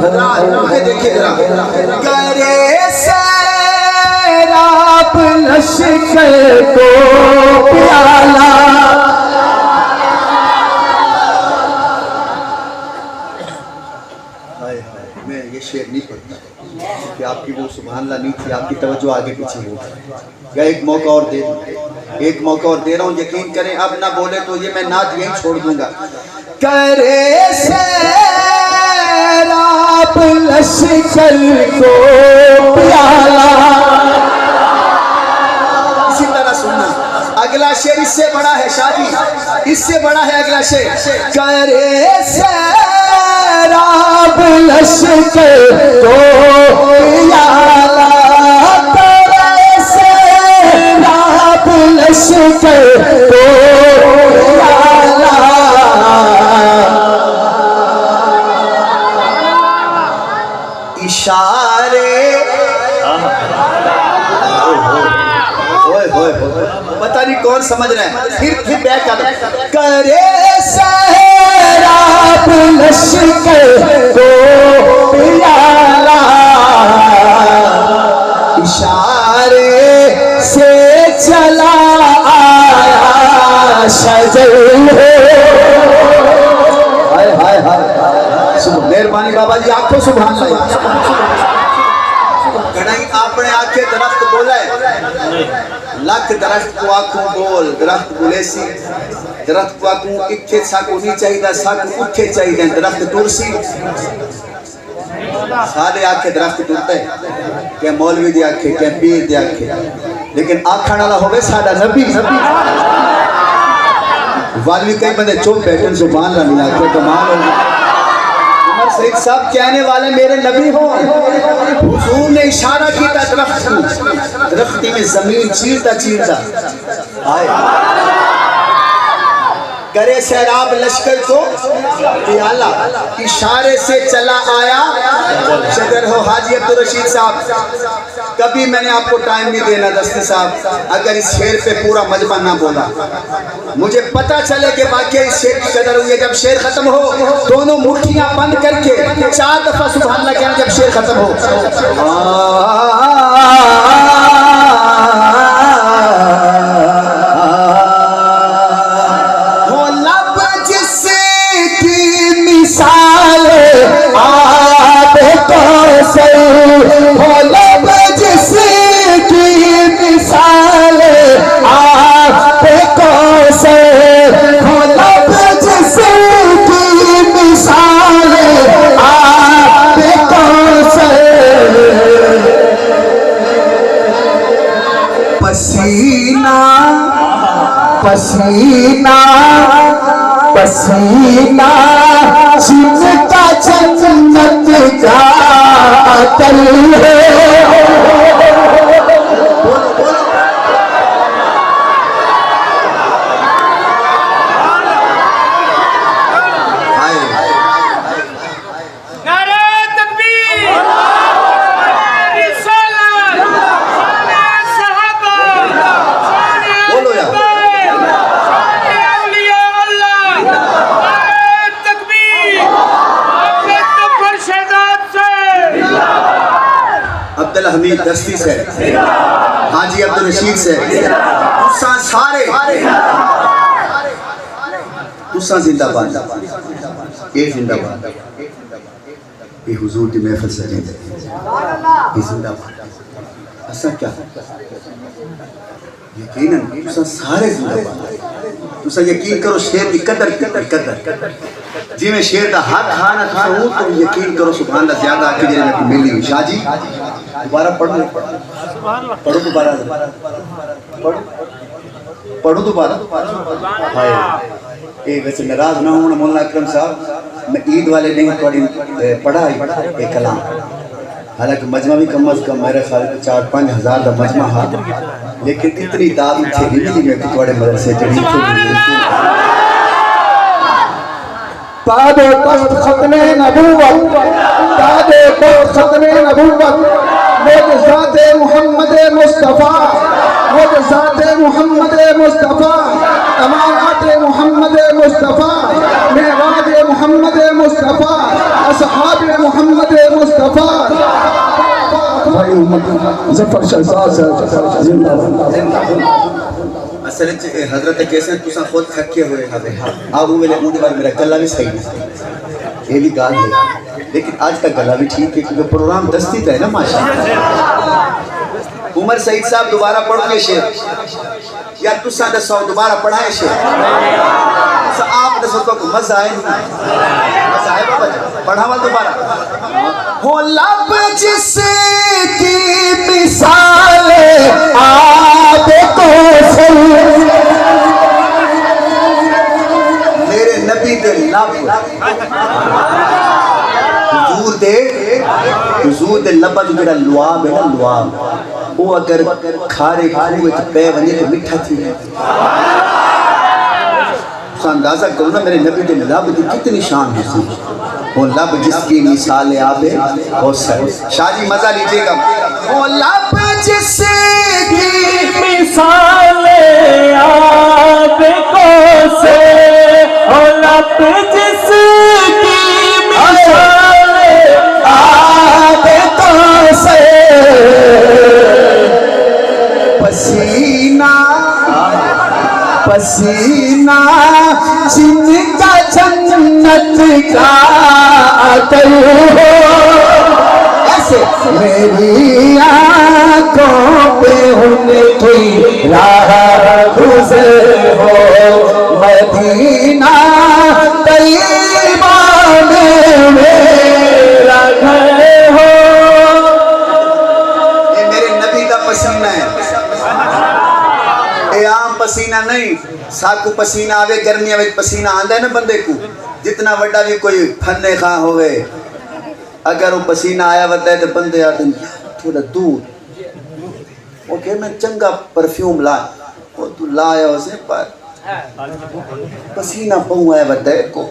حضرات دیکھیں ذرا کرے سیراب لشکر کو پیالہ میں یہ شعر نہیں پڑھتا کہ آپ کی وہ سبحان اللہ نہیں تھی، آپ کی توجہ آگے پیچھے ہو یا ایک موقع اور دے دوں، ایک موقع اور دے رہا ہوں، یقین کریں اب نہ بولے تو یہ میں نعت یہیں چھوڑ دوں گا۔ کرے سیراب لشکر کو پیالہ، اسی طرح سننا اگلا شعر اس سے بڑا ہے شادی، اس سے بڑا ہے اگلا شعر۔ کرے سیراب لشکر کو پیالہ، کرے سیراب لشکر کو پیالہ، اشارے پتہ نہیں کون سمجھ رہے ہیں، پھر بیک کر کرے سیراب لشکر کو پیالہ، اشارے سے چلا آیا شجر ہائے ہائے ہائے، مہربانی بابا جی آنکھوں سبحان اللہ، کڑائی آپ نے آنکھیں درخت بولا ہے، لکھ درخت کو آنکھوں بول، درخت بولے سی درخت کو آنکھوں اکھے ساکو نہیں چاہیدہ ساکو اکھے چاہیدہ درخت دور سی، سارے آنکھیں درخت دورتا ہے، کہ مولوی دی آنکھیں کہ پیر دی آنکھیں، لیکن آنکھاں نالا ہوئے سادہ نبی والوی کئی بندے چوپ بیٹھن سبحان اللہ نہیں آنکھیں کمال ہوگی۔ عمر سعید صاحب کہنے والے میرے نبی ہوں، حضور نے اشارہ کیتا درخت کو، درختی میں زمین چیرتا چیرتا آئے کرے سیراب لشکر کو پیالہ، اشارے سے چلا آیا شجر ہو۔ حاجی عبدالرشید صاحب کبھی میں نے آپ کو ٹائم نہیں دینا دستی صاحب، اگر اس شعر پہ پورا مجمع نہ بولا مجھے پتہ چلے کہ واقعی اس شعر کی قدر ہوئی ہے۔ جب شعر ختم ہو دونوں مٹھیاں بند کر کے 4 دفعہ سبحان اللہ کہنا جب شعر ختم ہو۔ پسینہ پسینہ جن کا جنت کا عطر ہے، حمید دستی سے حاجی عبدالرشید سے تساں سارے تساں زندہ باد، یہ زندہ باد، یہ حضور کی محفل سجیں دے، یہ زندہ باد اساں کیا یقیناً تساں سارے زندہ باد، تساں یقین کرو شیر کی قدر جی میں شیر دا حق کھانا کھانا ہوں تو یقین کرو سبحان اللہ زیادہ آکے جنہیں میں ملی ہوئی۔ شاہ جی دوبارہ پڑھو پڑھو دوبارہ پڑھو دوبارہ ایک ویسے ناراض نہ ہوں مولانا اکرم صاحب، میں عید والے دن پڑھا ایک کلام، حالانکہ مجمع بھی کم از کم میرے خیال 4-5 ہزار دا مجمع ہے، لیکن اتنی دعوی تھی نہیں میں کہ تھوڑے مدرسے چڑھی تاج تخت ختم نبوت، تاج تخت ختم نبوت، معجزات محمد مصطفیٰ، خود ذات محمد مصطفیٰ، امانات محمد مصطفیٰ، معراج محمد مصطفیٰ، اصحاب محمد مصطفیٰ. بھائی محمد ظفر شہزاد صاحب زندہ باد. اصل حضرت کیسے تسا خود تھکے ہوئے ہیں آپ وہ میرے بار میرا گلا بھی صحیح نہیں، یہ بھی گال ہے، لیکن آج کا گلا بھی ٹھیک ہے کیونکہ پروگرام دستی کا ہے نا ماشاءاللہ. عمر سعید صاحب دوبارہ پڑھو گے شعر یا تسا دسو دوبارہ پڑھائیں شعر؟ آپ دسو تو مزہ آئے مزہ آئے بابا جی پڑھاوا دوبارہ. ہو لب جس کی مثال آب کو میرے نبی دے لب حضور دے لبا جو جڑا لواب ہے نا لواب وہ اگر کھارے کھوئے تو پے ونجے تو مٹھا تھی ہے. اندازہ کرو نا میرے نبی دے لب دی کتنی شان ہے. وہ لب جس کی مثال آب ہے شاہ جی مزہ لیجئے گا. وہ لب جس کی مثال آب کو سے، وہ لب جس کی مثال آب کو سے پسینہ پسینہ جن کا جنت کا عطر ہو ایسے میری آنکھوں پہ ان کی راہ گزر ہو مدینہ طیبہ میں میرا گھر ہو. یہ میرے نبی کا پسینہ ہے، اے عام پسینہ نہیں. ساکو پسینہ آوے گرمیاں وچ پسینہ آندا ہے نا بندے کو، جتنا وڈا بھی کوئی پھنے خواہ ہوئے اگر وہ پسینہ آیا ودا ہے تو بندے آتے ہیں تھوڑا دور وہ کہ میں چنگا پرفیوم لا وہ تو لایا اسے پر پسینہ پہوں آیا ودا ہے کو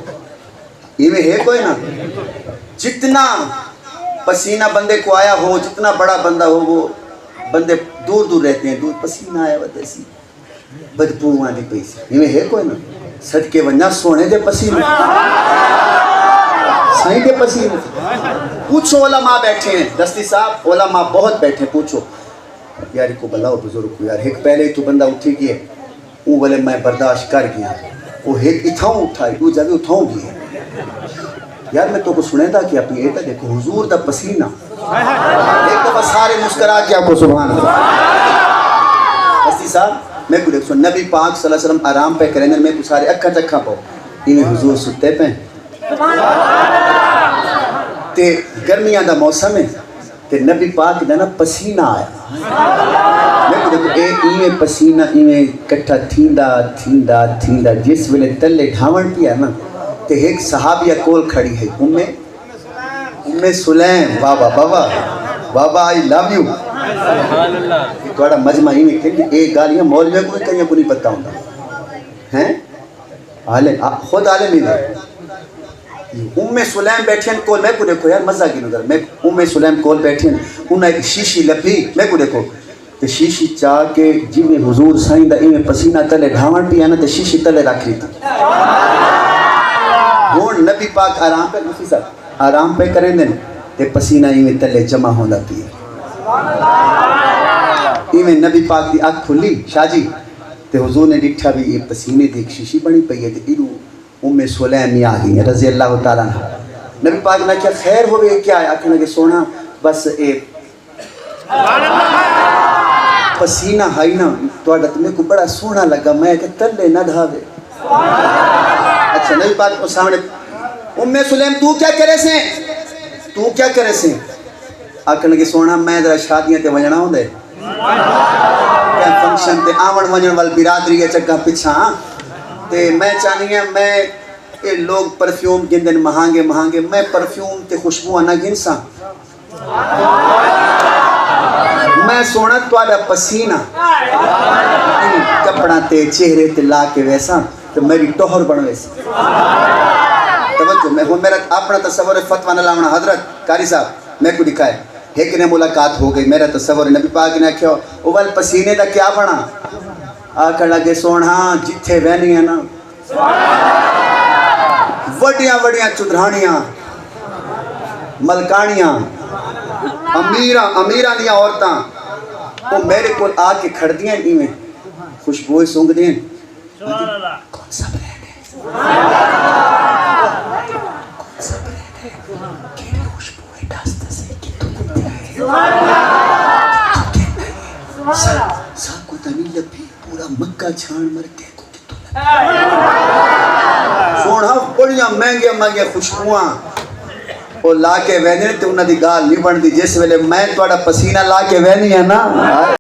یہ میں ہے کوئی نا. جتنا پسینہ بندے کو آیا ہو جتنا بڑا بندہ ہو وہ بندے دور دور رہتے ہیں. دور پسینہ آیا ودا سی بدبو آنے پیسی یہ ہے کوئی نا. صدقے ونجا سونے دے پسینے سائیں دے پسینے. پوچھو علماء بیٹھے ہیں دستی صاحب علماء بہت بیٹھے پوچھو یاری کو بلاؤ بزرگ کو یار ایک پہلے تو بندہ اٹھی گئے وہ بولے میں برداشت کر گیا وہ ایک اتھاؤں اٹھائی وہ جگہ اتھاؤں گئے یار میں تو کو سنے تھا کہ اپنی ایتا دیکھو حضور دا پسینہ ایک دفعہ سارے مسکرا کیا کو سبحان اللہ. دستی صاحب میں کو دیکھ سو نبی پاک صلی اللہ علیہ وسلم آرام پہ کریں گے میں کو سارے اکھا چکھا پاؤ انہیں حضور ستے پہ تے گرمیاں دا موسم ہے تے نبی پاک دا نا پسینہ آیا میں کو دیکھو اے ایویں پسینہ ایویں کٹھا تھیندا تھیندا تھیندا جس ویلے تلے ڈھاون پیا نا تے ایک صحابیہ کول کھڑی ہے ام سلیم بابا بابا بابا آئی لو یو تھوڑا مجمع ہی میں کہ ایک گالیاں مولویوں کو کہیں کو نہیں پتہ ہوتا ہیں خود عالم ہی دے. ام سلیم بیٹھیں کول میں کو دیکھو یار مزہ کی نظر میں ام سلیم کول بیٹھیں انہیں ایک شیشی لپی میں کو دیکھو تے شیشی چاہ کے جی میں حضور سائیں دا ایویں پسینہ تلے ڈھاون پیا نا تے شیشی تلے رکھ لی تھی. ہون نبی پاک آرام پہ مفتی صاحب آرام پہ کریں دیں تے پسینہ ایویں تلے جمع ہونا پیا ایویں نبی پاک دی آنکھ کھلی شاہ جی تے حضور نے ڈٹھا بھی یہ پسینے دی ایک شیشی بڑی پئی ہے تے ایرو ام سلیم آ گئی رضی اللہ تعالیٰ عنہ. نبی پاک نے کیا خیر ہوئے کیا ہے آکھنے لگے سونا بس ایک پسینہ ہائی نا تو آڈا تمہیں کو بڑا سونا لگا میں کہ تلے نہ دھاوے. اچھا نبی پاک کو سامنے ام سلیم تو کیا کرے سے تو کیا کرے سے آکھنے لگے سونا میں ذرا شادیاں تے وجنا ہوں دے کیا فنکشن تے آمن وجن وال برادری ہے چکا پچھا تے میں چاہنی ہے میں اے لوگ پرفیوم گندن مہانگے مہانگے میں پرفیوم تے خوشبو آنا گنسا میں سونا تو آڈا پسینہ کپڑا تے چہرے تے لا کے ویسا تو میری ٹوہر بن ویسی. توجہ میں ہوں میرا اپنا تصور فتوہ نہ لاؤنا حضرت قاری صاحب میں کو دکھائے ایک نے ملاقات ہو گئی میرا تصور نبی پاک نے آخیا او ول پسینے دا کیا بنا آکھن لگے سونا جتھے بہنی ہے نا وڈیاں وڈیاں چدرانیاں ملکانیاں امیراں دیاں عورتاں وہ میرے کو آ کے کھڑدیاں ایویں خوشبوئیں سونگ دیں کون سا برینڈ ہے کون سا برینڈ ہے کیڑی خوشبوئیں ڈاستا سے کہ تو سب کو تنی لبھی پورا مکہ چھان مر کے کو کہ تو سونا بڑیاں مہنگیاں خوشبوئاں وہ لا کے وینے تے انہاں دی گال نہیں بنتی جس ویلے میں تہاڈا پسینہ لا کے وینی ہے نا